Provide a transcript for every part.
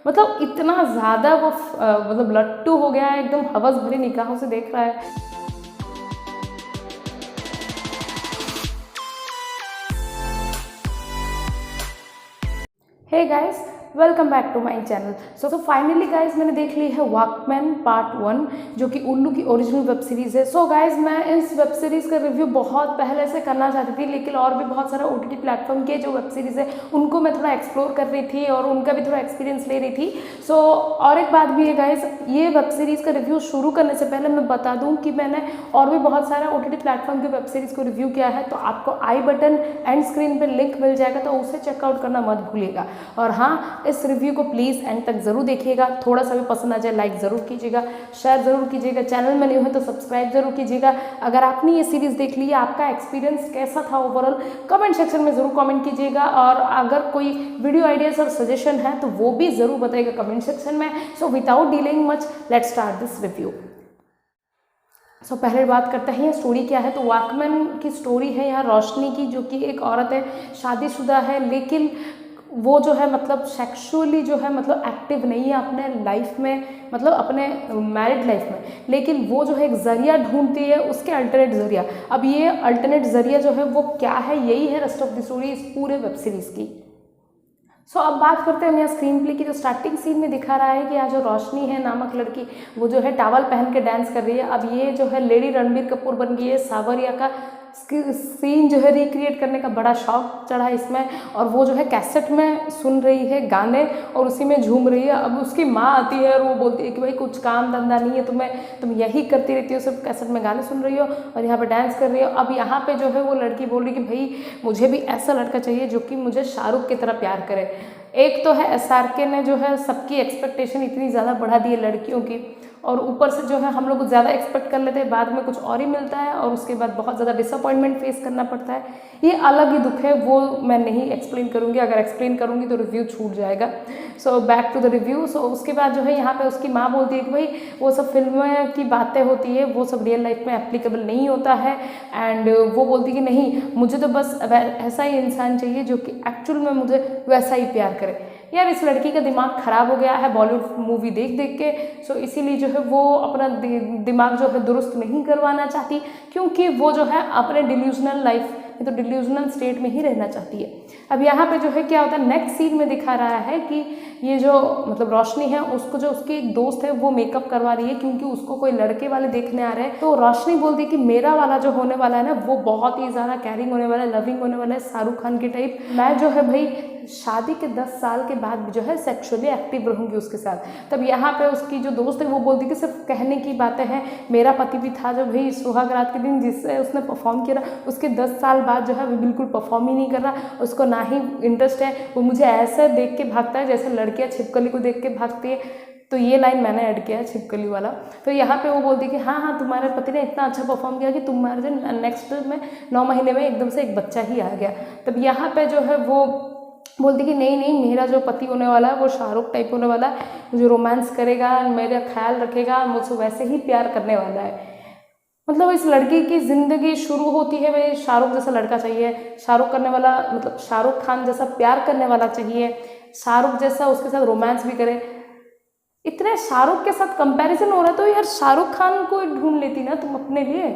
मतलब इतना ज़्यादा वो मतलब लट्टू हो गया है, एकदम हवस भरी निगाहों से देख रहा है। Hey guys, welcome back to my channel. So finally guys, मैंने देख ली है वॉकमैन पार्ट 1, जो कि उल्लू की ओरिजिनल वेब सीरीज़ है। सो गाइस, मैं इस वेब सीरीज़ का रिव्यू बहुत पहले से करना चाहती थी, लेकिन और भी बहुत सारा OTT प्लेटफॉर्म के जो वेब सीरीज़ है उनको मैं थोड़ा एक्सप्लोर कर रही थी और उनका भी थोड़ा एक्सपीरियंस ले रही थी। सो और एक बात भी है गाइस, ये वेब सीरीज़ का रिव्यू शुरू करने से पहले मैं बता दूँ कि मैंने और भी बहुत सारा OTT प्लेटफॉर्म की वेब सीरीज़ को रिव्यू किया है, तो आपको आई बटन एंड स्क्रीन पर लिंक मिल जाएगा, तो उसे चेकआउट करना मत भूलिएगा। और हाँ, इस रिव्यू को प्लीज़ एंड तक ज़रूर देखिएगा। थोड़ा सा भी पसंद आ जाए लाइक ज़रूर कीजिएगा, शेयर ज़रूर कीजिएगा, चैनल में न्यू है तो सब्सक्राइब ज़रूर कीजिएगा। अगर आपने ये सीरीज़ देख ली है, आपका एक्सपीरियंस कैसा था ओवरऑल, कमेंट सेक्शन में ज़रूर कमेंट कीजिएगा। और अगर कोई वीडियो आइडियाज़ और सजेशन है तो वो भी ज़रूर बताइएगा कमेंट सेक्शन में। So without delaying much, let's start this review. So पहले बात करते हैं स्टोरी क्या है। तो वॉकमैन की स्टोरी है यहाँ रोशनी की, जो कि एक औरत है, शादीशुदा है, लेकिन वो जो है मतलब सेक्सुअली जो है मतलब एक्टिव नहीं है अपने लाइफ में, मतलब अपने मैरिड लाइफ में। लेकिन वो जो है एक ज़रिया ढूंढती है, उसके अल्टरनेट ज़रिया। अब ये अल्टरनेट ज़रिया जो है वो क्या है, यही है रेस्ट ऑफ द स्टोरी इस पूरे वेब सीरीज़ की। सो अब बात करते हैं यहाँ स्क्रीन प्ले की। जो स्टार्टिंग सीन में दिखा रहा है कि यहाँ जो रोशनी है नामक लड़की, वो जो है टावल पहन के डांस कर रही है। अब ये जो है लेडी रणबीर कपूर बन गई है। सावरिया का सीन जो है रिक्रिएट करने का बड़ा शौक चढ़ा है इसमें, और वो जो है कैसेट में सुन रही है गाने और उसी में झूम रही है। अब उसकी माँ आती है और वो बोलती है कि भाई कुछ काम धंधा नहीं है तुम्हें, तुम यही करती रहती हो, सिर्फ कैसेट में गाने सुन रही हो और यहाँ पे डांस कर रही हो। अब यहाँ पे जो है वो लड़की बोल रही कि भाई मुझे भी ऐसा लड़का चाहिए जो कि मुझे शाहरुख की तरह प्यार करे। एक तो है SRK ने जो है सबकी एक्सपेक्टेशन इतनी ज़्यादा बढ़ा दी है लड़कियों की, और ऊपर से जो है हम लोग ज़्यादा एक्सपेक्ट कर लेते हैं, बाद में कुछ और ही मिलता है और उसके बाद बहुत ज़्यादा डिसअपॉइंटमेंट फेस करना पड़ता है। ये अलग ही दुख है, वो मैं नहीं एक्सप्लेन करूँगी, अगर एक्सप्लेन करूँगी तो रिव्यू छूट जाएगा। So back to the review. So उसके बाद जो है यहाँ पे उसकी माँ बोलती है कि भाई वो सब फिल्म की बातें होती है, वो सब रियल लाइफ में एप्लीकेबल नहीं होता है। एंड वो बोलती कि नहीं, मुझे तो बस ऐसा ही इंसान चाहिए जो कि एक्चुअल में मुझे वैसा ही प्यार करे। यार इस लड़की का दिमाग ख़राब हो गया है बॉलीवुड मूवी देख देख के। सो इसीलिए जो है वो अपना दिमाग जो है दुरुस्त नहीं करवाना चाहती, क्योंकि वो जो है अपने डिल्यूजनल लाइफ तो डिल्यूजनल स्टेट में ही रहना चाहती है। अब यहाँ पे जो है क्या होता है, नेक्स्ट सीन में दिखा रहा है कि ये जो मतलब रोशनी है, उसको जो उसकी एक दोस्त है वो मेकअप करवा रही है, क्योंकि उसको कोई लड़के वाले देखने आ रहे हैं। तो रोशनी बोलती है कि मेरा वाला जो होने वाला है ना, वो बहुत ही ज़्यादा कैरिंग होने वाला है, लविंग होने वाला है, शाहरुख खान के टाइप। मैं जो है भाई शादी के 10 साल के बाद भी जो है सेक्सुअली एक्टिव रहूंगी उसके साथ। तब यहाँ पे उसकी जो दोस्त है वो बोलती कि सिर्फ कहने की बातें हैं, मेरा पति भी था जो भाई सुहाग रात के दिन जिससे उसने परफॉर्म किया, उसके 10 साल बाद जो है वो बिल्कुल परफॉर्म ही नहीं कर रहा, उसको ना ही इंटरेस्ट है, वो मुझे ऐसे देख के भागता है जैसे लड़कियाँ छिपकली को देख के भागती है। तो ये लाइन मैंने ऐड किया है, छिपकली वाला। तो यहाँ पे वो बोलती है कि हाँ हाँ, तुम्हारे पति ने इतना अच्छा परफॉर्म किया कि तुम्हारे नेक्स्ट में 9 महीने में एकदम से एक बच्चा ही आ गया। तब यहाँ पे जो है वो बोलती कि नहीं नहीं, मेरा जो पति होने वाला है वो शाहरुख टाइप होने वाला है, मुझे रोमांस करेगा, मेरा ख्याल रखेगा, मुझसे वैसे ही प्यार करने वाला है। मतलब इस लड़की की ज़िंदगी शुरू होती है, भाई शाहरुख जैसा लड़का चाहिए, शाहरुख करने वाला, मतलब शाहरुख खान जैसा प्यार करने वाला चाहिए, शाहरुख जैसा उसके साथ रोमांस भी करे। इतने शाहरुख के साथ कंपैरिजन हो रहा है, तो यार शाहरुख खान को ढूंढ लेती ना तुम अपने लिए,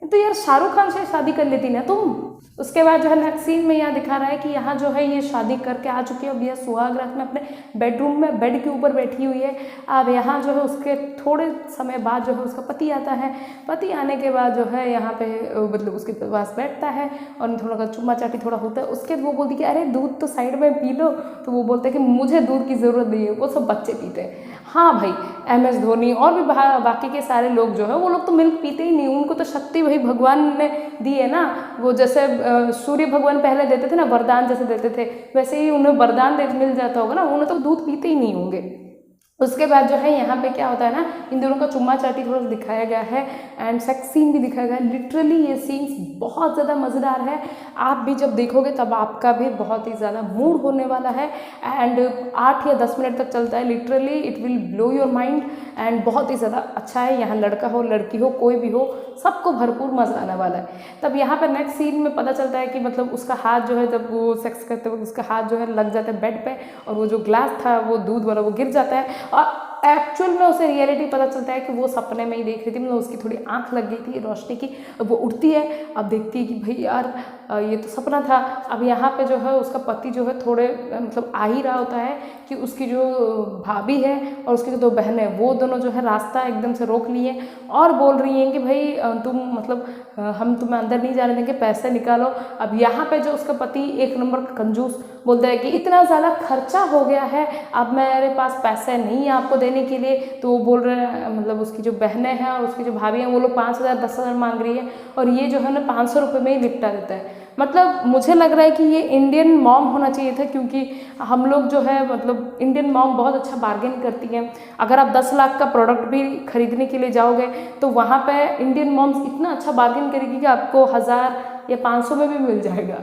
तो यार शाहरुख खान से शादी कर लेती ना तुम। उसके बाद जो है नेक्स्ट सीन में यहाँ दिखा रहा है कि यहाँ जो है ये शादी करके आ चुकी है, अब यह सुहाग रात में अपने बेडरूम में बेड के ऊपर बैठी हुई है। अब यहाँ जो है उसके थोड़े समय बाद जो है उसका पति आता है। पति आने के बाद जो है यहाँ पे मतलब उसके पास बैठता है और थोड़ा सा चुम्मा चाटी थोड़ा होता है। उसके वो बोलती कि अरे दूध तो साइड में पी लो, तो वो बोलते हैं कि मुझे दूध की ज़रूरत नहीं है, वो सब बच्चे पीते हैं। हाँ भाई, MS धोनी और भी बाकी के सारे लोग जो है वो लोग तो मिल्क पीते ही नहीं, उनको तो शक्ति वही भगवान ने दी है ना। वो जैसे सूर्य भगवान पहले देते थे ना, वरदान जैसे देते थे, वैसे ही उन्हें वरदान मिल जाता होगा ना, उन्हें तो दूध पीते ही नहीं होंगे। उसके बाद जो है यहाँ पे क्या होता है ना, इन दोनों का चुम्मा चाटी थोड़ा सा दिखाया गया है एंड सेक्स सीन भी दिखाया गया है। लिटरली ये सीन्स बहुत ज़्यादा मज़ेदार है। आप भी जब देखोगे तब आपका भी बहुत ही ज़्यादा मूड होने वाला है एंड 8 या 10 मिनट तक चलता है। Literally it will blow your mind and बहुत ही ज़्यादा अच्छा है। यहाँ लड़का हो लड़की हो कोई भी हो, सबको भरपूर मज़ा आने वाला है। तब यहाँ पर नेक्स्ट सीन में पता चलता है कि मतलब उसका हाथ जो है, जब वो सेक्स करते वक्त उसका हाथ जो है लग जाता है बेड पे और वो जो ग्लास था वो दूध वाला वो गिर जाता है और एक्चुअल में उसे रियलिटी पता चलता है कि वो सपने में ही देख रही थी। मतलब उसकी थोड़ी आंख लग गई थी रोशनी की। अब वो उठती है, अब देखती है कि भाई यार ये तो सपना था। अब यहाँ पे जो है उसका पति जो है थोड़े मतलब आ ही रहा होता है कि उसकी जो भाभी है और उसकी जो 2 बहनें वो दोनों जो है रास्ता एकदम से रोक लिए और बोल रही हैं कि भाई तुम मतलब हम तुम्हें अंदर नहीं जाने देंगे, पैसे निकालो। अब यहाँ पे जो उसका पति एक नंबर का कंजूस बोलता है कि इतना ज़्यादा खर्चा हो गया है, अब मेरे पास पैसे नहीं है आपको देने के लिए। तो वो बोल रहे हैं, मतलब उसकी जो बहनें हैं और उसकी जो भाभी हैं वो लोग 5,000 10,000 मांग रही है और ये जो है ना 500 रुपये में ही निपटा देता है। मतलब मुझे लग रहा है कि ये इंडियन मॉम होना चाहिए था, क्योंकि हम लोग जो है मतलब इंडियन मॉम बहुत अच्छा बार्गेन करती हैं। अगर आप 10 लाख का प्रोडक्ट भी खरीदने के लिए जाओगे तो वहाँ पे इंडियन मॉम्स इतना अच्छा बार्गेन करेगी कि आपको 1000 या 500 में भी मिल जाएगा।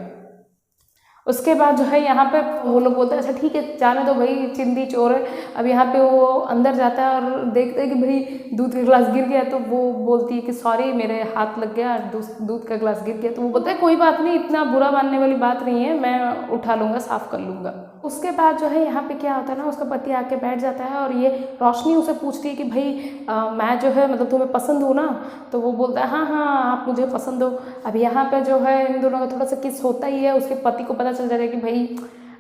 उसके बाद जो है यहाँ पे वो लोग बोलते हैं अच्छा ठीक है जाने दो भाई, चिंदी चोर है। अब यहाँ पे वो अंदर जाता है और देखते हैं कि भाई दूध का गिलास गिर गया। तो वो बोलती है कि सॉरी मेरे हाथ लग गया, दूध का गिलास गिर गया। तो वो बोलता है कोई बात नहीं, इतना बुरा मानने वाली बात नहीं है, मैं उठा लूँगा, साफ़ कर लूँगा। उसके बाद जो है यहाँ पे क्या होता है ना, उसका पति आके बैठ जाता है और ये रोशनी उसे पूछती है कि भाई मैं जो है मतलब तुम्हें पसंद हूँ ना। तो वो बोलता है हाँ हाँ आप मुझे पसंद हो। अब यहाँ पे जो है इन दोनों का थोड़ा सा किस होता ही है। उसके पति को पता चल जाता है कि भाई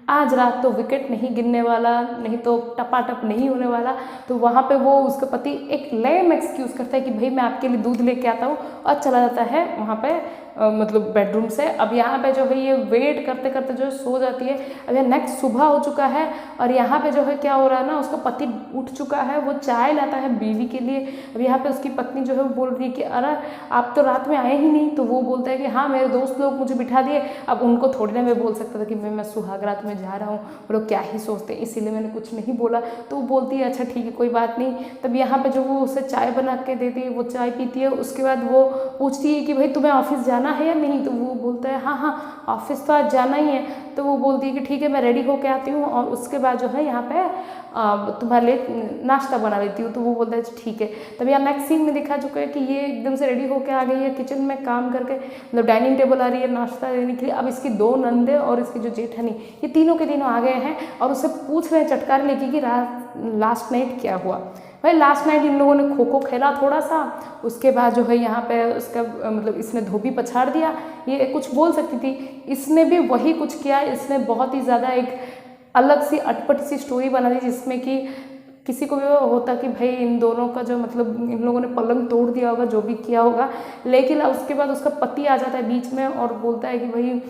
आज रात तो विकेट नहीं गिरने वाला, नहीं तो टपाटप नहीं होने वाला। तो वहाँ पे वो उसका पति एक लेम एक्सक्यूज़ करता है कि भाई मैं आपके लिए दूध लेके आता हूँ और चला जाता है वहाँ पे मतलब बेडरूम से। अब यहाँ पे जो है ये वेट करते करते जो है सो जाती है। अब यह नेक्स्ट सुबह हो चुका है और यहाँ पे जो है क्या हो रहा है ना, उसका पति उठ चुका है, वो चाय लाता है बीवी के लिए। अब यहाँ पे उसकी पत्नी जो है वो बोल रही है कि अरे आप तो रात में आए ही नहीं। तो वो बोलता है कि हाँ मेरे दोस्त लोग मुझे बिठा दिए। अब उनको थोड़ी ना मैं बोल सकता था कि मैं सुहाग रात में जा रहा हूँ, वो लोग क्या ही सोचते हैं, इसीलिए मैंने कुछ नहीं बोला। तो वो बोलती है अच्छा ठीक है कोई बात नहीं। तब यहाँ पे जो वो उसे चाय बना के देती है, वो चाय पीती है। उसके बाद वो पूछती है कि भाई तुम्हें ऑफिस जाना है या नहीं। तो वो बोलता है हाँ हाँ ऑफिस तो आज जाना ही है। तो वो बोलती है कि ठीक है मैं रेडी होके आती हूँ और उसके बाद जो है यहाँ पे तुम्हारे लिए नाश्ता बना लेती हूँ। तो वो बोलता है ठीक है। तब यहाँ नेक्स्ट सीन में दिखा चुका है कि ये एकदम से रेडी होके आ गई है किचन में काम करके, मतलब डाइनिंग टेबल आ रही है नाश्ता देने के लिए। अब इसकी 2 नंदे और इसकी जो जेठानी, ये तीनों के तीनों आ गए हैं और उससे पूछ रहे हैं चटकार लेके कि लास्ट नाइट क्या हुआ। भाई लास्ट नाइट इन लोगों ने खो खो खेला थोड़ा सा। उसके बाद जो है यहाँ पे उसका मतलब इसने धोबी पछाड़ दिया। ये कुछ बोल सकती थी, इसने भी वही कुछ किया। इसने बहुत ही ज़्यादा एक अलग सी अटपटी सी स्टोरी बना दी जिसमें कि किसी को भी होता कि भाई इन दोनों का जो मतलब इन लोगों ने पलंग तोड़ दिया होगा, जो भी किया होगा। लेकिन उसके बाद उसका पति आ जाता है बीच में और बोलता है कि भाई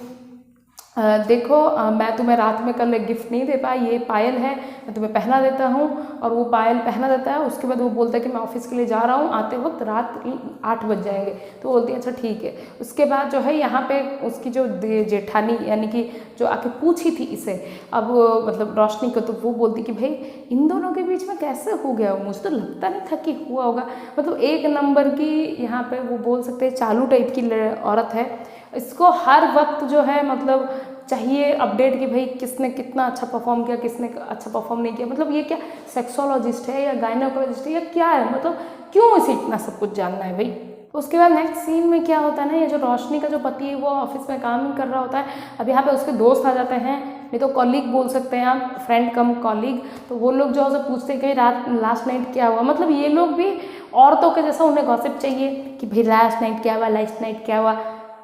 देखो मैं तुम्हें रात में कल गिफ्ट नहीं दे पाई, ये पायल है मैं तुम्हें पहना देता हूँ। और वो पायल पहना देता है। उसके बाद वो बोलता है कि मैं ऑफिस के लिए जा रहा हूँ, आते वक्त रात 8 बज जाएंगे। तो बोलती है अच्छा ठीक है। उसके बाद जो है यहाँ पे उसकी जो जेठानी यानी कि जो आके पूछी थी इसे अब मतलब रोशनी को, तो वो बोलती कि भाई इन दोनों के बीच में कैसे हो गया, मुझे तो लगता नहीं था कि हुआ होगा। मतलब एक नंबर की यहाँ पे वो बोल सकते हैं चालू टाइप की औरत है। इसको हर वक्त जो है मतलब चाहिए अपडेट कि भाई किसने कितना अच्छा परफॉर्म किया, किसने अच्छा परफॉर्म नहीं किया। मतलब ये क्या सेक्सोलॉजिस्ट है या गायनोकोलॉजिस्ट है या क्या है, मतलब क्यों इसे इतना सब कुछ जानना है भाई। उसके बाद नेक्स्ट सीन में क्या होता है ना, ये जो रोशनी का जो पति है वो ऑफिस में काम कर रहा होता है। अब यहाँ पे उसके दोस्त आ जाते हैं, नहीं तो कॉलीग बोल सकते हैं आप, फ्रेंड कम कॉलीग। तो वो लोग जो है पूछते हैं कि रात लास्ट नाइट क्या हुआ। मतलब ये लोग भी औरतों के जैसा उन्हें गॉसिप चाहिए कि भाई लास्ट नाइट क्या हुआ, लास्ट नाइट क्या हुआ।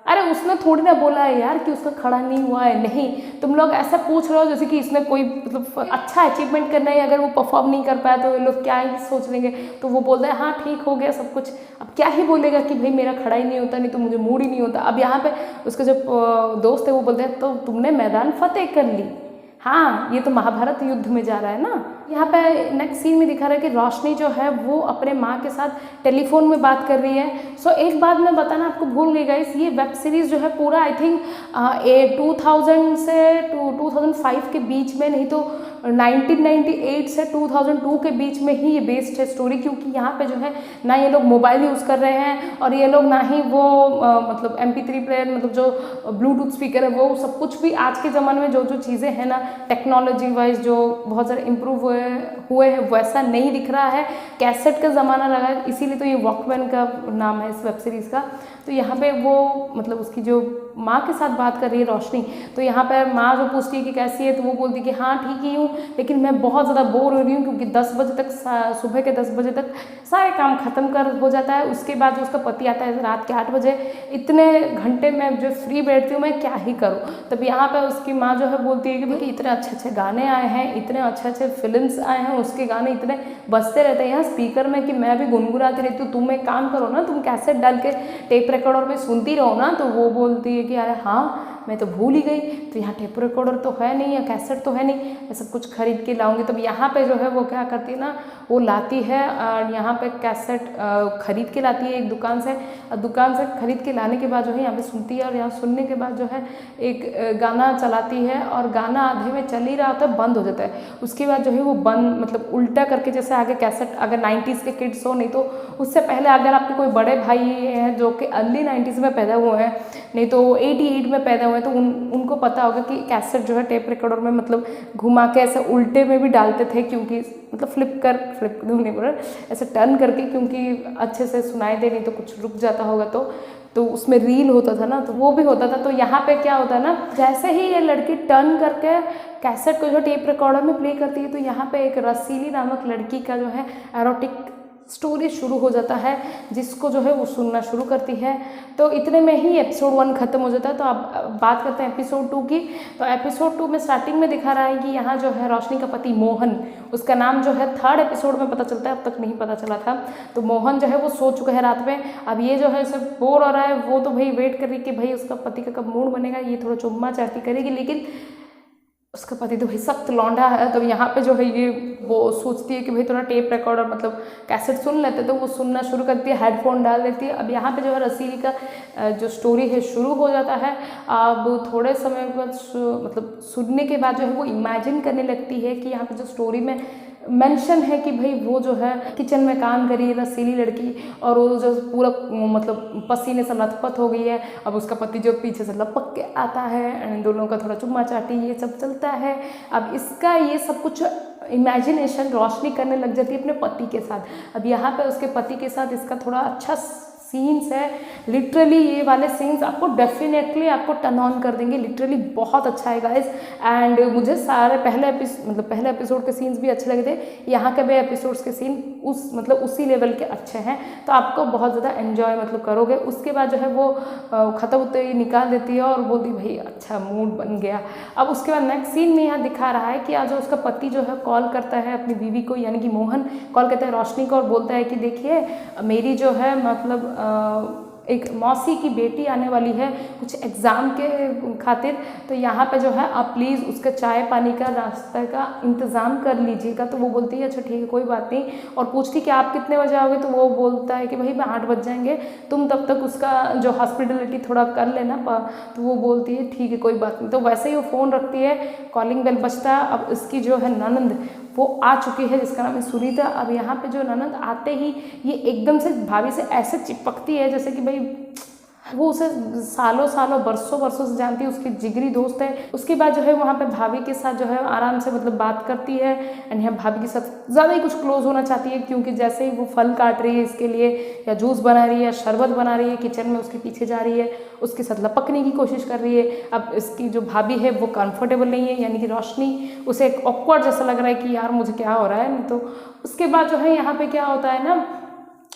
अरे उसने थोड़ी ना बोला है यार कि उसका खड़ा नहीं हुआ है, नहीं। तुम लोग ऐसा पूछ रहे हो जैसे कि इसने कोई मतलब अच्छा अचीवमेंट करना है, अगर वो परफॉर्म नहीं कर पाया तो ये लोग क्या ही सोच लेंगे। तो वो बोलता है हाँ ठीक हो गया सब कुछ। अब क्या ही बोलेगा कि भाई मेरा खड़ा ही नहीं होता, नहीं तो मुझे मूड ही नहीं होता। अब यहाँ पे उसके जो दोस्त है वो बोलते हैं तो तुमने मैदान फतेह कर ली। हाँ ये तो महाभारत युद्ध में जा रहा है ना। यहाँ पे नेक्स्ट सीन में दिखा रहा है कि रोशनी जो है वो अपने माँ के साथ टेलीफोन में बात कर रही है। सो एक बात मैं बताना आपको भूल गई गाइस, ये वेब सीरीज़ जो है पूरा आई थिंक 2000 से 2005 के बीच में, नहीं तो 1998 से 2002 के बीच में ही ये बेस्ड है स्टोरी, क्योंकि यहाँ पे जो है ना ये लोग मोबाइल यूज़ कर रहे हैं और ये लोग ना ही वो मतलब MP3 प्लेयर, मतलब जो ब्लूटूथ स्पीकर है, वो सब कुछ भी आज के ज़माने में जो जो चीज़ें हैं ना टेक्नोलॉजी वाइज जो बहुत ज़्यादा इम्प्रूव हुए हैं वैसा नहीं दिख रहा है। कैसेट का ज़माना लगा है, इसीलिए तो ये वॉकमैन का नाम है इस वेब सीरीज़ का। तो यहाँ पे वो मतलब उसकी जो माँ के साथ बात कर रही है रोशनी, तो यहाँ पर माँ जो पूछती है कि कैसी है, तो वो बोलती है कि हाँ ठीक ही हूँ, लेकिन मैं बहुत ज़्यादा बोर हो रही हूँ क्योंकि 10 बजे तक, सुबह के 10 बजे तक सारे काम खत्म कर हो जाता है। उसके बाद जो उसका पति आता है रात के 8 बजे, इतने घंटे में जो फ्री बैठती हूँ मैं क्या ही करूँ। तब यहाँ पर उसकी माँ जो है बोलती है कि देखिए इतने अच्छे अच्छे गाने आए हैं, इतने अच्छे अच्छे फिल्म्स आए हैं, उसके गाने इतने बजते रहते हैं यहाँ स्पीकर में कि मैं भी गुनगुनाती रहती हूँ। तुम एक काम करो ना, तुम कैसेट डाल के टेप रिकॉर्डर में सुनती रहो ना। तो वो बोलती है कि अरे हाँ मैं तो भूल ही गई, तो यहाँ टेप रिकॉर्डर तो है नहीं या कैसेट तो है नहीं, मैं सब कुछ खरीद के लाऊंगी। तब यहाँ पे जो है वो क्या करती है ना, वो लाती है यहाँ पे कैसेट खरीद के लाती है एक दुकान से, और दुकान से खरीद के लाने के बाद जो है यहाँ पे सुनती है, और यहाँ सुनने के बाद जो है एक गाना चलाती है और गाना आधे में चल ही रहा होता है, बंद हो जाता है। उसके बाद जो है वो बंद मतलब उल्टा करके, जैसे आगे कैसेट अगर 90s के किड्स हो, नहीं तो उससे पहले अगर आपके कोई बड़े भाई हैं जो कि अर्ली 90s में पैदा हुए हैं, नहीं तो 88 में पैदा हुए हैं, तो उनको पता होगा कि कैसेट जो है टेप रिकॉर्डर में मतलब घुमा के ऐसे उल्टे में भी डालते थे, क्योंकि मतलब फ्लिप नहीं बोल रहा, ऐसे टर्न करके, क्योंकि अच्छे से सुनाई दे, नहीं तो कुछ रुक जाता होगा तो उसमें रील होता था ना, तो वो भी होता था। तो यहाँ पे क्या होता है ना, जैसे ही ये लड़की टर्न करके कैसेट को जो टेप रिकॉर्डर में प्ले करती है, तो यहाँ पे एक रसीली नामक लड़की का जो है एरोटिक स्टोरी शुरू हो जाता है, जिसको जो है वो सुनना शुरू करती है। तो इतने में ही एपिसोड 1 खत्म हो जाता है। तो अब बात करते हैं एपिसोड 2 की। तो एपिसोड 2 में स्टार्टिंग में दिखा रहा है कि यहाँ जो है रोशनी का पति मोहन, उसका नाम जो है 3rd एपिसोड में पता चलता है, अब तक नहीं पता चला था। तो मोहन जो है वो सो चुका है रात में। अब ये जो है सब बोर हो रहा है, वो तो भाई वेट कर रही कि भाई उसका पति का कब मूड बनेगा, ये थोड़ा चुम्मा चाटी करेगी, लेकिन उसका पति तो भाई सख्त लौंडा है। तो यहाँ पे जो है ये वो सोचती है कि भाई थोड़ा टेप रिकॉर्डर मतलब कैसेट सुन लेते, तो वो सुनना शुरू करती है, हेडफोन डाल देती है। अब यहाँ पे जो है रसीली का जो स्टोरी है शुरू हो जाता है। अब थोड़े समय बाद मतलब सुनने के बाद जो है वो इमेजिन करने लगती है कि यहाँ पे जो स्टोरी में मेंशन है कि भाई वो जो है किचन में काम करी है रसीली लड़की, और वो जो पूरा मतलब पसीने से लथपथ हो गई है। अब उसका पति जो पीछे से लपक के आता है, दोनों का थोड़ा चुम्मा चाटी ये सब चलता है। अब इसका ये सब कुछ इमेजिनेशन रोशनी करने लग जाती है अपने पति के साथ। अब यहाँ पे उसके पति के साथ इसका थोड़ा अच्छा सीन्स है, लिटरली ये वाले सीन्स आपको डेफिनेटली आपको टर्न ऑन कर देंगे, लिटरली बहुत अच्छा है गाइस। एंड मुझे सारे पहले एपिसोड के सीन्स भी अच्छे लगे थे, यहाँ के भी एपिसोड्स के सीन उसी लेवल के अच्छे हैं, तो आपको बहुत ज़्यादा एंजॉय मतलब करोगे। उसके बाद जो है वो ख़त्म होते ही निकाल देती है और बोलती भाई अच्छा मूड बन गया। अब उसके बाद नेक्स्ट सीन में यहाँ दिखा रहा है कि आज उसका पति जो है कॉल करता है अपनी बीवी को, यानी कि मोहन कॉल करता है रोशनी को और बोलता है कि देखिए मेरी जो है मतलब एक मौसी की बेटी आने वाली है कुछ एग्ज़ाम के खातिर, तो यहाँ पे जो है आप प्लीज़ उसका चाय पानी का रास्ते का इंतज़ाम कर लीजिएगा। तो वो बोलती है अच्छा ठीक है कोई बात नहीं, और पूछती कि आप कितने बजे आओगे, तो वो बोलता है कि भाई मैं 8 बज जाएंगे, तुम तब तक उसका जो हॉस्पिटलिटी थोड़ा कर लेना। तो वो बोलती है ठीक है कोई बात नहीं। तो वैसे ही वो फ़ोन रखती है, कॉलिंग बेल बजता है। अब इसकी जो है ननंद वो आ चुकी है जिसका नाम है सुनीता। अब यहाँ पे जो ननंद आते ही ये एकदम से भाभी से ऐसे चिपकती है जैसे कि भाई वो उसे सालों बरसों से जानती है, उसकी जिगरी दोस्त है। उसके बाद जो है वहाँ पे भाभी के साथ जो है आराम से मतलब बात करती है, एंड यहाँ भाभी के साथ ज़्यादा ही कुछ क्लोज होना चाहती है, क्योंकि जैसे ही वो फल काट रही है इसके लिए या जूस बना रही है या शरबत बना रही है, किचन में उसके पीछे जा रही है, उसके साथ लपकने की कोशिश कर रही है। अब इसकी जो भाभी है वो कंफर्टेबल नहीं है, यानी कि रोशनी, उसे एक ऑकवर्ड जैसा लग रहा है कि यार मुझे क्या हो रहा है। नहीं तो उसके बाद जो है यहाँ पे क्या होता है ना,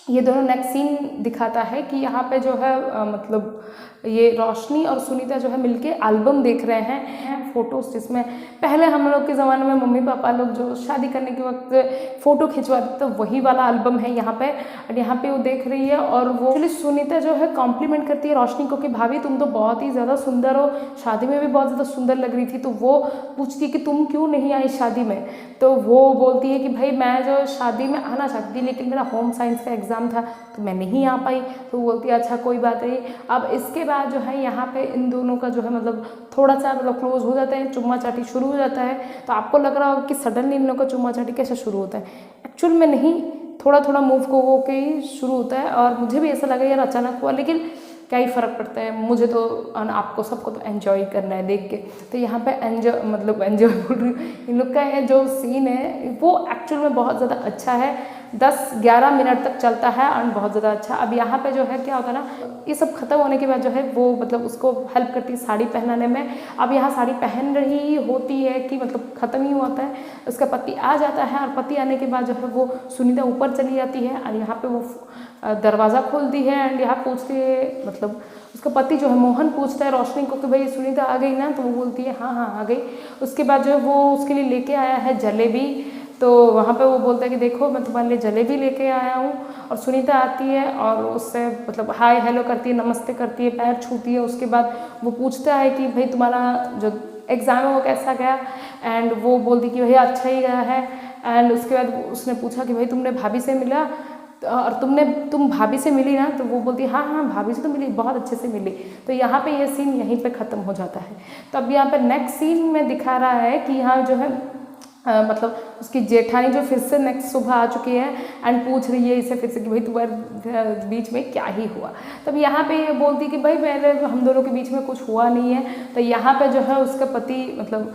ये दोनों नेक्स्ट सीन दिखाता है कि यहाँ पे जो है मतलब ये रोशनी और सुनीता जो है मिलके एल्बम देख रहे हैं फोटोज, जिसमें पहले हम लोग के ज़माने में मम्मी पापा लोग जो शादी करने के वक्त फ़ोटो खिंचवाते तो वही वाला एल्बम है यहाँ पे। और यहाँ पे वो देख रही है और वो एक्चुअली सुनीता जो है कॉम्प्लीमेंट करती है रोशनी को कि भाभी तुम तो बहुत ही ज़्यादा सुंदर हो, शादी में भी बहुत ज़्यादा सुंदर लग रही थी। तो वो पूछती है कि तुम क्यों नहीं आई शादी में, तो वो बोलती है कि भाई मैं जो शादी में आना चाहती थी लेकिन मेरा होम साइंस का एग्ज़ाम था तो मैं नहीं आ पाई। तो वो बोलती है अच्छा कोई बात नहीं। अब इसके बाद जो है यहाँ पे इन दोनों का जो है मतलब थोड़ा सा मतलब क्लोज हो जाता है, चुम्मा चाटी शुरू हो जाता है। तो आपको लग रहा होगा कि सडनली इन लोगों का चुम्मा चाटी कैसे शुरू होता है, एक्चुअल में नहीं, थोड़ा थोड़ा मूव को वो के ही शुरू होता है। और मुझे भी ऐसा लगा यार अचानक हुआ, लेकिन क्या ही फ़र्क पड़ता है, मुझे तो आपको सबको तो एंजॉय करना है देख के। तो यहाँ पे एंजॉय मतलब एंजॉय बोल रही हूँ, इन लोग का ये जो सीन है वो एक्चुअल में बहुत ज़्यादा अच्छा है, 10-11 मिनट तक चलता है और बहुत ज़्यादा अच्छा। अब यहाँ पे जो है क्या होता है ना, ये सब खत्म होने के बाद जो है वो मतलब उसको हेल्प करती है साड़ी पहनाने में। अब यहाँ साड़ी पहन रही होती है कि मतलब ख़त्म ही होता है, उसका पति आ जाता है और पति आने के बाद जो है वो सुनीता ऊपर चली जाती है और यहाँ पे वो दरवाज़ा खोलती है एंड यहाँ पूछती है, मतलब उसका पति जो है मोहन पूछता है रोशनी को कि भाई सुनीता आ गई ना, तो वो बोलती है हाँ हाँ आ गई। उसके बाद जो है वो उसके लिए लेके आया है जलेबी, तो वहाँ पे वो बोलता है कि देखो मैं तुम्हारे लिए जलेबी लेके आया हूँ। और सुनीता आती है और उससे मतलब हाय हेलो करती है, नमस्ते करती है, पैर छूती है। उसके बाद वो पूछता है कि भाई तुम्हारा जो एग्ज़ाम है वो कैसा गया, एंड वो बोलती कि भैया अच्छा ही गया है। एंड उसके बाद उसने पूछा कि भाई तुमने भाभी से मिला और तुम भाभी से मिली ना, तो वो बोलती है हाँ हाँ भाभी से तो मिली, बहुत अच्छे से मिली। तो यहाँ पे ये सीन यहीं पे ख़त्म हो जाता है। तो अब यहाँ पे नेक्स्ट सीन में दिखा रहा है कि यहाँ जो है मतलब उसकी जेठानी जो फिर से नेक्स्ट सुबह आ चुकी है एंड पूछ रही है इसे फिर से कि भाई तुम्हारे बीच में क्या ही हुआ। तब यहाँ पे ये बोलती कि भाई मेरे हम दोनों के बीच में कुछ हुआ नहीं है। तो यहाँ पे जो है उसका पति मतलब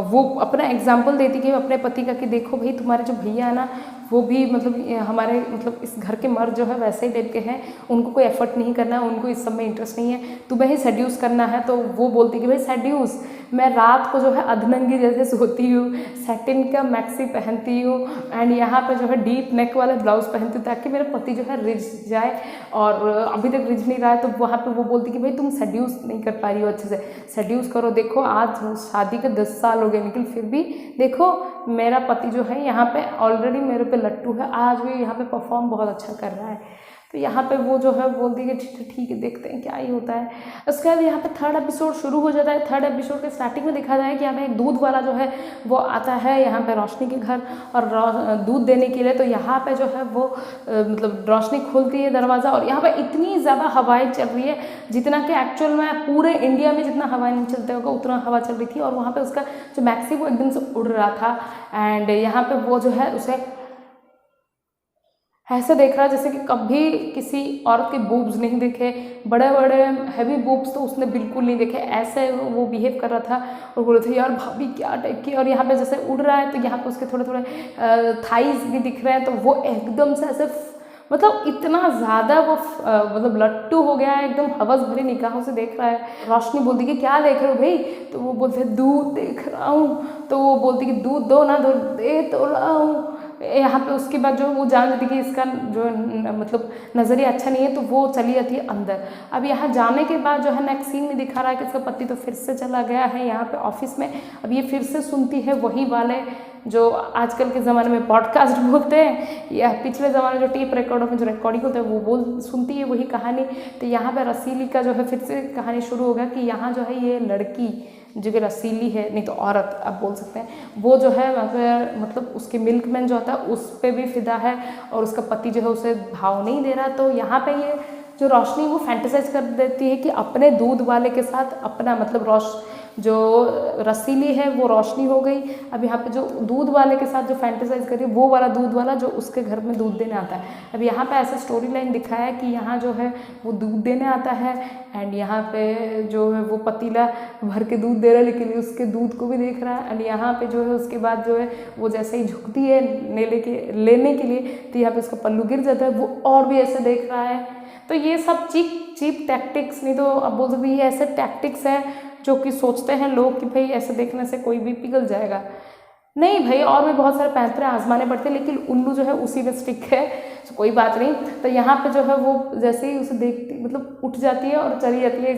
वो अपना एग्जाम्पल देती कि अपने पति का कि देखो भाई तुम्हारे जो भैया है ना वो भी मतलब हमारे मतलब इस घर के मर्द जो है वैसे ही टाइप के हैं, उनको कोई एफर्ट नहीं करना है, उनको इस सब में इंटरेस्ट नहीं है, तुम्हें ही सेड्यूस करना है। तो वो बोलती कि भाई सेड्यूस, मैं रात को जो है अधनंगी जैसे सोती हूँ, सैटिन का मैक्सी पहनती हूँ एंड यहाँ पे जो है डीप नेक वाला ब्लाउज पहनती हूँ ताकि मेरा पति जो है रिझ जाए, और अभी तक रिझ नहीं रहा है। तो वहाँ पे वो बोलती कि भाई तुम सेड्यूस नहीं कर पा रही हो अच्छे से, सेड्यूस करो। देखो आज शादी के 10 साल हो गए लेकिन फिर भी देखो मेरा पति जो है यहाँ पे ऑलरेडी मेरे पे लट्टू है, आज भी यहाँ पे परफॉर्म बहुत अच्छा कर रहा है। तो यहाँ पे वो जो है बोलती है कि ठीक है देखते हैं क्या ही होता है। उसके बाद यहाँ पे थर्ड एपिसोड शुरू हो जाता है। थर्ड एपिसोड के स्टार्टिंग में दिखा जाए कि यहाँ पे एक दूध वाला जो है वो आता है यहाँ पे रोशनी के घर और दूध देने के लिए। तो यहाँ पे जो है वो मतलब रोशनी खोलती है दरवाज़ा और यहाँ पे इतनी ज़्यादा हवाएं चल रही है जितना कि एक्चुअल में पूरे इंडिया में जितना हवाएं नहीं चलते होगा उतना हवा चल रही थी। और वहाँ पर उसका जो मैक्सी वो एकदम से उड़ रहा था एंड यहाँ पर वो जो है उसे ऐसे देख रहा है जैसे कि कभी किसी औरत के बूब्स नहीं देखे, बड़े बड़े हैवी बूब्स तो उसने बिल्कुल नहीं देखे, ऐसे वो बिहेव कर रहा था। और बोल रहे थे यार भाभी क्या टाइप की। और यहाँ पे जैसे उड़ रहा है तो यहाँ पे उसके थोड़े थोड़े थाइज भी दिख रहे हैं, तो वो एकदम से ऐसे मतलब इतना ज़्यादा वो मतलब लट्टू हो गया है, एकदम हवस भरी निगाहों से देख रहा है। रोशनी बोलती कि क्या देख रहे हो भाई, तो वो बोलते दूध देख रहा हूँ। तो वो बोलती कि दूध दो ना, दो दे तो रहा हूँ। यहाँ पे उसके बाद जो वो जान जाती कि इसका जो मतलब नज़रिया अच्छा नहीं है, तो वो चली जाती है अंदर। अब यहाँ जाने के बाद जो है नेक्स्ट सीन में दिखा रहा है कि इसका पति तो फिर से चला गया है यहाँ पे ऑफिस में। अब ये फिर से सुनती है वही वाले जो आजकल के ज़माने में पॉडकास्ट बोलते हैं, या पिछले ज़माने जो टेप रिकॉर्डर में जो रिकॉर्डिंग होता है वो सुनती है वही कहानी। तो यहाँ पर रसीली का जो है फिर से कहानी शुरू होगा कि यहाँ जो है ये लड़की जो कि रसीली है, नहीं तो औरत आप बोल सकते हैं, वो जो है मतलब उसके मिल्कमैन जो होता है उस पर भी फिदा है और उसका पति जो है उसे भाव नहीं दे रहा। तो यहाँ पे ये जो रोशनी वो फैंटेसाइज कर देती है कि अपने दूध वाले के साथ अपना मतलब जो रसीली है वो रोशनी हो गई। अब यहाँ पे जो दूध वाले के साथ जो फैंटेसाइज करी वो वाला दूध वाला जो उसके घर में दूध देने आता है। अब यहाँ पे ऐसा स्टोरी लाइन दिखाया है कि यहाँ जो है वो दूध देने आता है एंड यहाँ पे जो है वो पतीला भर के दूध दे रहा है लेकिन उसके दूध को भी देख रहा है। एंड यहाँ पे जो है उसके बाद जो है वो जैसे ही झुकती है लेने के लिए तो यहाँ पे उसका पल्लू गिर जाता है, वो और भी ऐसे देख रहा है। तो ये सब चीप टैक्टिक्स, नहीं तो अब बोल सकते ये ऐसे टैक्टिक्स है जो कि सोचते हैं लोग कि भाई ऐसे देखने से कोई भी पिघल जाएगा। नहीं भाई, और भी बहुत सारे पैंतरे आजमाने पड़ते हैं लेकिन उल्लू जो है उसी में स्टिक है, तो कोई बात नहीं। तो यहाँ पे जो है वो जैसे ही उसे देखती मतलब उठ जाती है और चली जाती है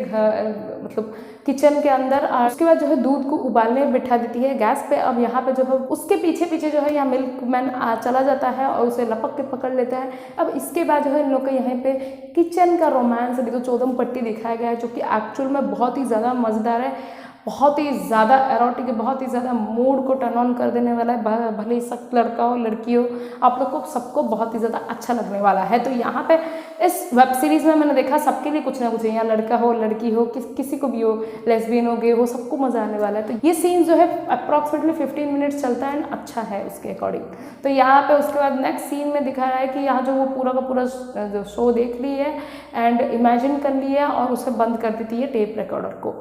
मतलब किचन के अंदर। और उसके बाद जो है दूध को उबालने बिठा देती है गैस पे। अब यहाँ पे जो है उसके पीछे जो है यहाँ मिल्कमैन चला जाता है और उसे लपक के पकड़ लेता है। अब इसके बाद जो है इन लोग का यहाँ पे किचन का रोमांस अभी तो चौदम पट्टी दिखाया गया है जो कि एक्चुअल में बहुत ही ज़्यादा मज़ेदार है। बहुत ही ज़्यादा एरोटिक है, बहुत ही ज़्यादा मूड को टर्न ऑन कर देने वाला है, भले ही सख्त लड़का हो लड़की हो, आप लोग को सबको बहुत ही ज़्यादा अच्छा लगने वाला है। तो यहाँ पे इस वेब सीरीज़ में मैंने देखा सबके लिए कुछ ना कुछ है, यहाँ लड़का हो लड़की हो किसी को भी हो, लेस्बियन हो गे हो, सबको मज़ा आने वाला है। तो ये सीन जो है अप्रॉक्सीमेटली 15 मिनट्स चलता है, अच्छा है उसके अकॉर्डिंग। तो यहाँ पे उसके बाद नेक्स्ट सीन में दिखा रहा है कि यहाँ जो वो पूरा का पूरा जो शो देख ली है एंड इमेजिन कर लिया और उसे बंद कर देती है टेप रिकॉर्डर को।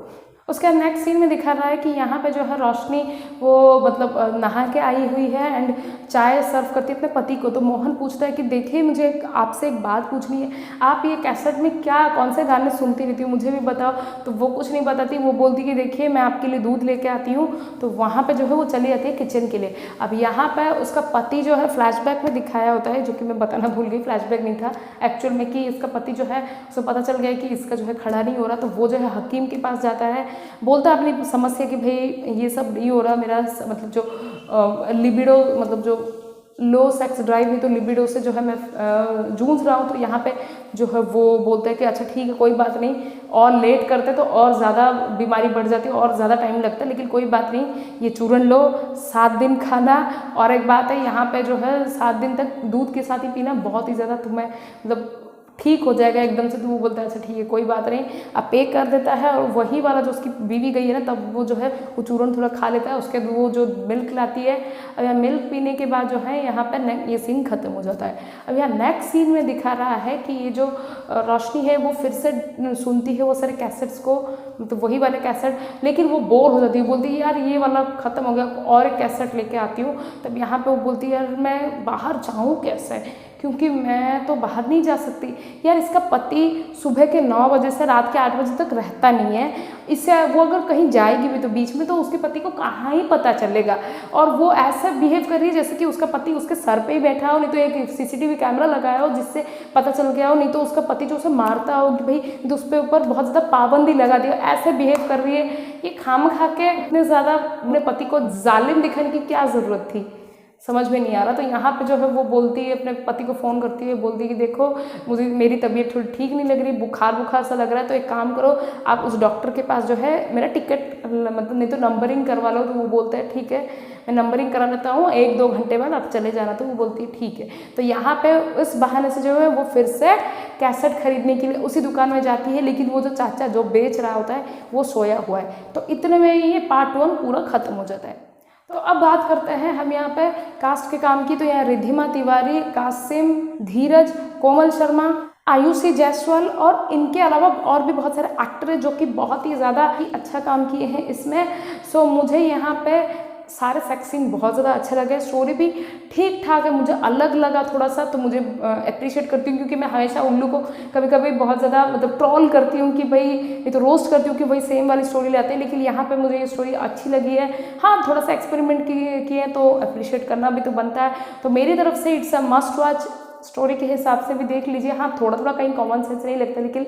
उसके नेक्स्ट सीन में दिखा रहा है कि यहाँ पे जो है रोशनी वो मतलब नहा के आई हुई है एंड चाय सर्व करती है अपने पति को। तो मोहन पूछता है कि देखिए मुझे आपसे एक बात पूछनी है, आप ये कैसेट में क्या कौन से गाने सुनती रहती हो, मुझे भी बताओ। तो वो कुछ नहीं बताती, वो बोलती कि देखिए मैं आपके लिए दूध लेके आती हूँ। तो वहाँ पर जो है वो चली जाती है किचन के लिए। अब यहाँ पर उसका पति जो है फ्लैशबैक में दिखाया होता है, जो कि मैं बताना भूल गई, फ्लैशबैक नहीं था एक्चुअल में, कि इसका पति जो है उसे पता चल गया कि इसका जो है खड़ा नहीं हो रहा। तो वो जो है हकीम के पास जाता है, बोलता है अपनी समस्या कि भाई ये सब नहीं हो रहा, मेरा मतलब जो लिबिडो मतलब जो लो सेक्स ड्राइव है, तो लिबिडो से जो है मैं जूझ रहा हूँ। तो यहाँ पे जो है वो बोलते हैं कि अच्छा ठीक है कोई बात नहीं, और लेट करते तो और ज़्यादा बीमारी बढ़ जाती है और ज़्यादा टाइम लगता है, लेकिन कोई बात नहीं, ये चूरन लो 7 दिन खाना। और एक बात है यहाँ पे जो है 7 दिन तक दूध के साथ ही पीना, बहुत ही ज़्यादा तुम्हें मतलब ठीक हो जाएगा एकदम से। तो वो बोलता है अच्छा ठीक है कोई बात नहीं, अब पे कर देता है। और वही वाला जो उसकी बीवी गई है ना, तब वो जो है वो चूरन थोड़ा खा लेता है, उसके बाद वो जो मिल्क लाती है। अब यहाँ मिल्क पीने के बाद जो है यहाँ पर ये सीन खत्म हो जाता है। अब यहाँ नेक्स्ट सीन में दिखा रहा है कि ये जो रोशनी है वो फिर से सुनती है वो सारे कैसेट्स को, तो वही वाले कैसेट, लेकिन वो बोर हो जाती है, बोलती है यार ये वाला ख़त्म हो गया, और एक कैसेट लेके आती हूँ। तब यहाँ पे वो बोलती है यार मैं बाहर जाऊँ कैसे, क्योंकि मैं तो बाहर नहीं जा सकती। यार इसका पति सुबह के 9 बजे से रात के 8 बजे तक रहता नहीं है, इससे वो अगर कहीं जाएगी भी तो बीच में तो उसके पति को कहाँ ही पता चलेगा। और वो ऐसा बिहेव कर रही है जैसे कि उसका पति उसके सर पे ही बैठा हो, नहीं तो एक CCTV कैमरा लगाया हो जिससे पता चल गया हो, नहीं तो उसका पति जो उसे मारता हो कि भाई तो उस पर ऊपर बहुत ज़्यादा पाबंदी लगा दी हो, ऐसे बिहेव कर रही है। ये खाम खा के इतने ज़्यादा अपने पति को जालिम दिखाने की क्या ज़रूरत थी, समझ में नहीं आ रहा। तो यहाँ पे जो है वो बोलती है अपने पति को फ़ोन करती है, बोलती है कि देखो मुझे मेरी तबीयत थोड़ी ठीक नहीं लग रही, बुखार सा लग रहा है, तो एक काम करो आप उस डॉक्टर के पास जो है मेरा टिकट मतलब नहीं तो नंबरिंग करवा लो। तो वो बोलता है ठीक है मैं नंबरिंग करा लेता हूँ, 1-2 घंटे बाद आप चले जाना। तो वो बोलती है ठीक है। तो यहाँ पे इस बहाने से जो है वो फिर से कैसेट खरीदने के लिए उसी दुकान में जाती है, लेकिन वो जो चाचा जो बेच रहा होता है वो सोया हुआ है। तो इतने में ये पार्ट 1 पूरा ख़त्म हो जाता है। तो अब बात करते हैं हम यहाँ पे कास्ट के काम की। तो यहाँ रिद्धिमा तिवारी, कासिम, धीरज, कोमल शर्मा, आयुषी जायसवाल और इनके अलावा और भी बहुत सारे एक्टर हैं जो कि बहुत ही ज़्यादा ही अच्छा काम किए हैं इसमें। सो मुझे यहाँ पे सारे सेक्स सीन बहुत ज़्यादा अच्छे लगे, स्टोरी भी ठीक ठाक है, मुझे अलग लगा थोड़ा सा, तो मुझे अप्रिशिएट करती हूँ, क्योंकि मैं हमेशा उल्लू को कभी कभी बहुत ज़्यादा मतलब ट्रोल करती हूँ कि भाई ये तो रोस्ट करती हूँ कि भाई सेम वाली स्टोरी लाते हैं, लेकिन यहाँ पे मुझे ये स्टोरी अच्छी लगी है। हाँ थोड़ा सा एक्सपेरिमेंट किए तो अप्रिशिएट करना भी तो बनता है। तो मेरी तरफ से it's a must watch, story के हिसाब से भी देख लीजिए। हाँ थोड़ा थोड़ा कहीं कॉमन सेंस नहीं लगता, लेकिन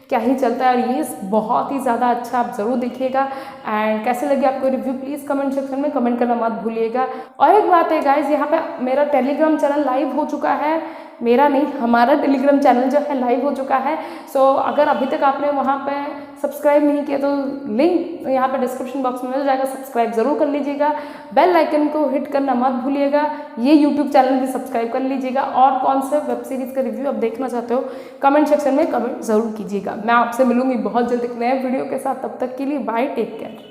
क्या ही चलता है, और ये बहुत ही ज़्यादा अच्छा, आप ज़रूर देखिएगा। एंड कैसे लगे आपको रिव्यू प्लीज़ कमेंट सेक्शन में कमेंट करना मत भूलिएगा। और एक बात है गाइज, यहाँ पे मेरा टेलीग्राम चैनल लाइव हो चुका है, मेरा नहीं हमारा टेलीग्राम चैनल जो है लाइव हो चुका है। सो अगर अभी तक आपने वहाँ पे सब्सक्राइब नहीं किया तो लिंक यहाँ पे डिस्क्रिप्शन बॉक्स में मिल जाएगा, सब्सक्राइब ज़रूर कर लीजिएगा, बेल आइकन को हिट करना मत भूलिएगा, ये यूट्यूब चैनल भी सब्सक्राइब कर लीजिएगा। और कौन से वेब सीरीज़ का रिव्यू आप देखना चाहते हो कमेंट सेक्शन में कमेंट ज़रूर कीजिएगा। मैं आपसे मिलूंगी बहुत जल्द एक नए वीडियो के साथ, तब तक के लिए बाय, टेक केयर।